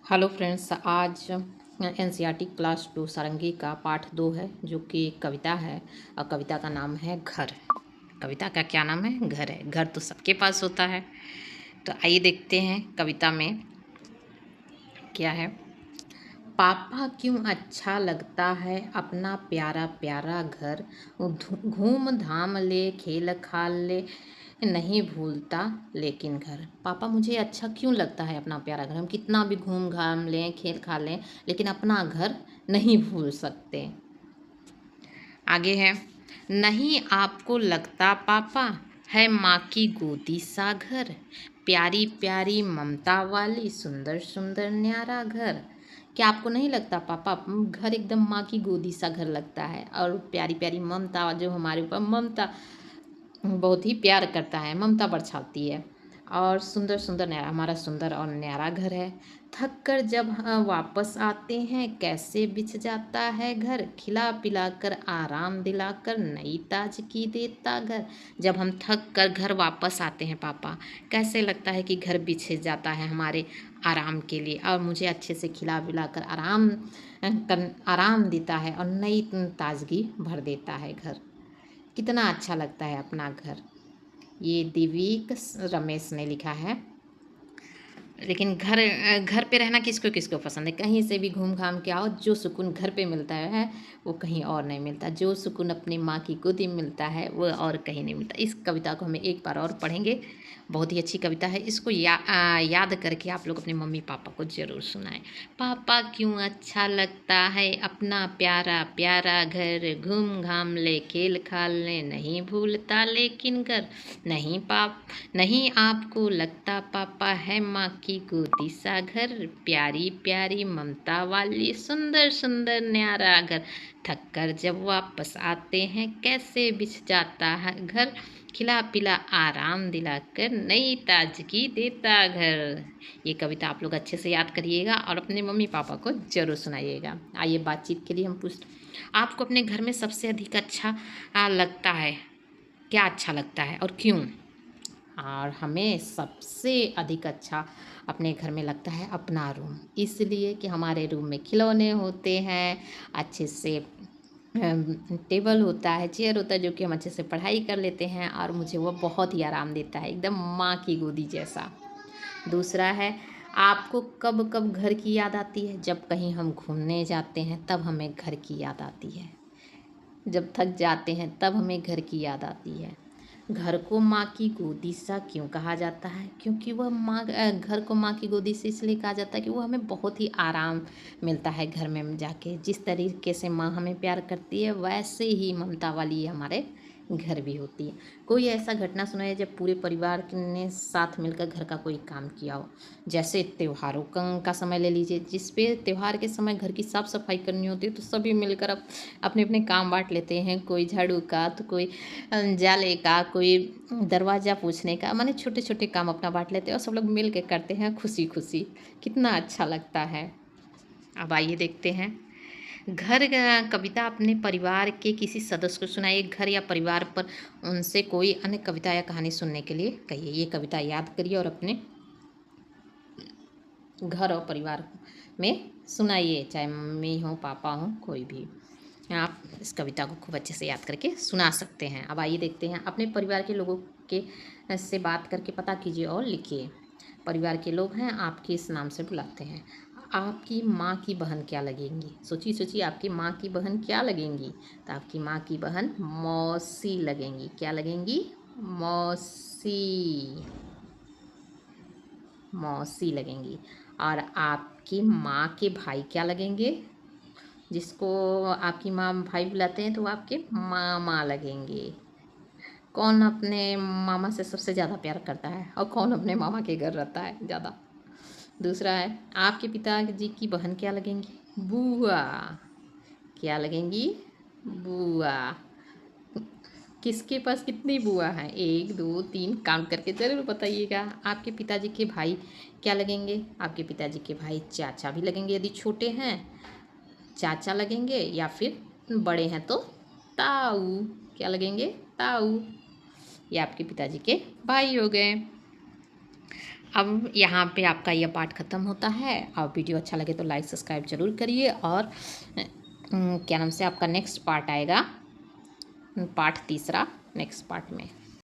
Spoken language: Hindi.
हेलो फ्रेंड्स, आज एनसीईआरटी क्लास 2 सारंगी का पाठ 2 है, जो कि एक कविता है और कविता का नाम है घर। कविता का क्या नाम है? घर है। घर तो सबके पास होता है। तो आइए देखते हैं कविता में क्या है। पापा क्यों अच्छा लगता है अपना प्यारा प्यारा घर, घूम धाम ले खेल खाल ले नहीं भूलता लेकिन घर। पापा मुझे अच्छा क्यों लगता है अपना प्यारा घर, हम कितना भी घूम घाम लें खेल खा लें लेकिन अपना घर नहीं भूल सकते। आगे है, नहीं आपको लगता पापा है माँ की गोदी सा घर, प्यारी प्यारी ममता वाली सुंदर सुंदर न्यारा घर। क्या आपको नहीं लगता पापा घर एकदम माँ की गोदी सा घर लगता है, और प्यारी प्यारी ममता जो हमारे ऊपर ममता बहुत ही प्यार करता है, ममता बरसाती है। और सुंदर सुंदर न्यारा, हमारा सुंदर और न्यारा घर है। थक कर जब वापस आते हैं कैसे बिछ जाता है घर, खिला पिला कर आराम दिलाकर नई ताजगी देता घर। जब हम थक कर घर वापस आते हैं पापा, कैसे लगता है कि घर बिछ जाता है हमारे आराम के लिए, और मुझे अच्छे से खिला पिला कर आराम देता है और नई ताजगी भर देता है घर। कितना अच्छा लगता है अपना घर। ये दिव्यक रमेश ने लिखा है। लेकिन घर घर पे रहना किसको किसको पसंद है? कहीं से भी घूम घाम के आओ, जो सुकून घर पे मिलता है वो कहीं और नहीं मिलता। जो सुकून अपनी माँ की गोदी में मिलता है वो और कहीं नहीं मिलता। इस कविता को हमें एक बार और पढ़ेंगे। बहुत ही अच्छी कविता है। इसको याद करके आप लोग अपने मम्मी पापा को ज़रूर सुनाएं। पापा क्यों अच्छा लगता है अपना प्यारा प्यारा घर, घूम घाम ले खेल खाल ले नहीं भूलता लेकिन घर। नहीं आपको लगता पापा है माँ की गोदी सा घर, प्यारी प्यारी ममता वाली सुंदर सुंदर न्यारा घर। थक कर जब वापस आते हैं कैसे बिछ जाता है घर, खिला पिला आराम दिलाकर नई ताजगी देता घर। ये कविता आप लोग अच्छे से याद करिएगा और अपने मम्मी पापा को जरूर सुनाइएगा। आइए बातचीत के लिए हम पूछते, आपको अपने घर में सबसे अधिक अच्छा लगता है, क्या अच्छा लगता है और क्यों? और हमें सबसे अधिक अच्छा अपने घर में लगता है अपना रूम, इसलिए कि हमारे रूम में खिलौने होते हैं, अच्छे से टेबल होता है, चेयर होता है, जो कि हम अच्छे से पढ़ाई कर लेते हैं, और मुझे वो बहुत ही आराम देता है, एकदम माँ की गोदी जैसा। दूसरा है, आपको कब कब घर की याद आती है? जब कहीं हम घूमने जाते हैं तब हमें घर की याद आती है। जब थक जाते हैं तब हमें घर की याद आती है। घर को माँ की गोदी सा क्यों कहा जाता है? क्योंकि वह घर को माँ की गोदी से इसलिए कहा जाता है कि वो हमें बहुत ही आराम मिलता है घर में जाके। जिस तरीके से माँ हमें प्यार करती है वैसे ही ममता वाली हमारे घर भी होती है। कोई ऐसा घटना सुनाइए जब पूरे परिवार ने साथ मिलकर घर का कोई काम किया हो। जैसे त्योहारों का समय ले लीजिए, जिस पे त्योहार के समय घर की साफ सफाई करनी होती है तो सभी मिलकर अब अपने अपने काम बांट लेते हैं। कोई झाड़ू का, तो कोई जाले का, कोई दरवाज़ा पोंछने का, माने छोटे छोटे काम अपना बांट लेते हैं और सब लोग मिल के करते हैं खुशी खुशी। कितना अच्छा लगता है। अब आइए देखते हैं घर। कविता अपने परिवार के किसी सदस्य को सुनाइए। घर या परिवार पर उनसे कोई अन्य कविता या कहानी सुनने के लिए कहिए। ये कविता याद करिए और अपने घर और परिवार में सुनाइए, चाहे मम्मी हो पापा हो कोई भी। आप इस कविता को खूब अच्छे से याद करके सुना सकते हैं। अब आइए देखते हैं, अपने परिवार के लोगों के से बात करके पता कीजिए और लिखिए। परिवार के लोग हैं, आपके इस नाम से बुलाते हैं। आपकी माँ की बहन क्या लगेंगी? सोचिए सोचिए, आपकी माँ की बहन क्या लगेंगी? तो आपकी माँ की बहन मौसी लगेंगी। क्या लगेंगी? मौसी। मौसी लगेंगी। और आपकी माँ के भाई क्या लगेंगे? जिसको आपकी माँ भाई बुलाते हैं तो वो आपके मामा लगेंगे। कौन अपने मामा से सबसे ज़्यादा प्यार करता है और कौन अपने मामा के घर रहता है ज़्यादा? दूसरा है, आपके पिताजी की बहन क्या लगेंगी? बुआ। क्या लगेंगी? बुआ। किसके पास कितनी बुआ हैं? 1 2 3 काउंट करके ज़रूर बताइएगा। आपके पिताजी के भाई क्या लगेंगे? आपके पिताजी के भाई चाचा भी लगेंगे यदि छोटे हैं, चाचा लगेंगे, या फिर बड़े हैं तो ताऊ। क्या लगेंगे? ताऊ। ये आपके पिताजी के भाई हो गए। अब यहाँ पे आपका यह पाठ ख़त्म होता है। और वीडियो अच्छा लगे तो लाइक सब्सक्राइब जरूर करिए। और क्या नाम से आपका नेक्स्ट पार्ट आएगा, पार्ट तीसरा नेक्स्ट पार्ट में।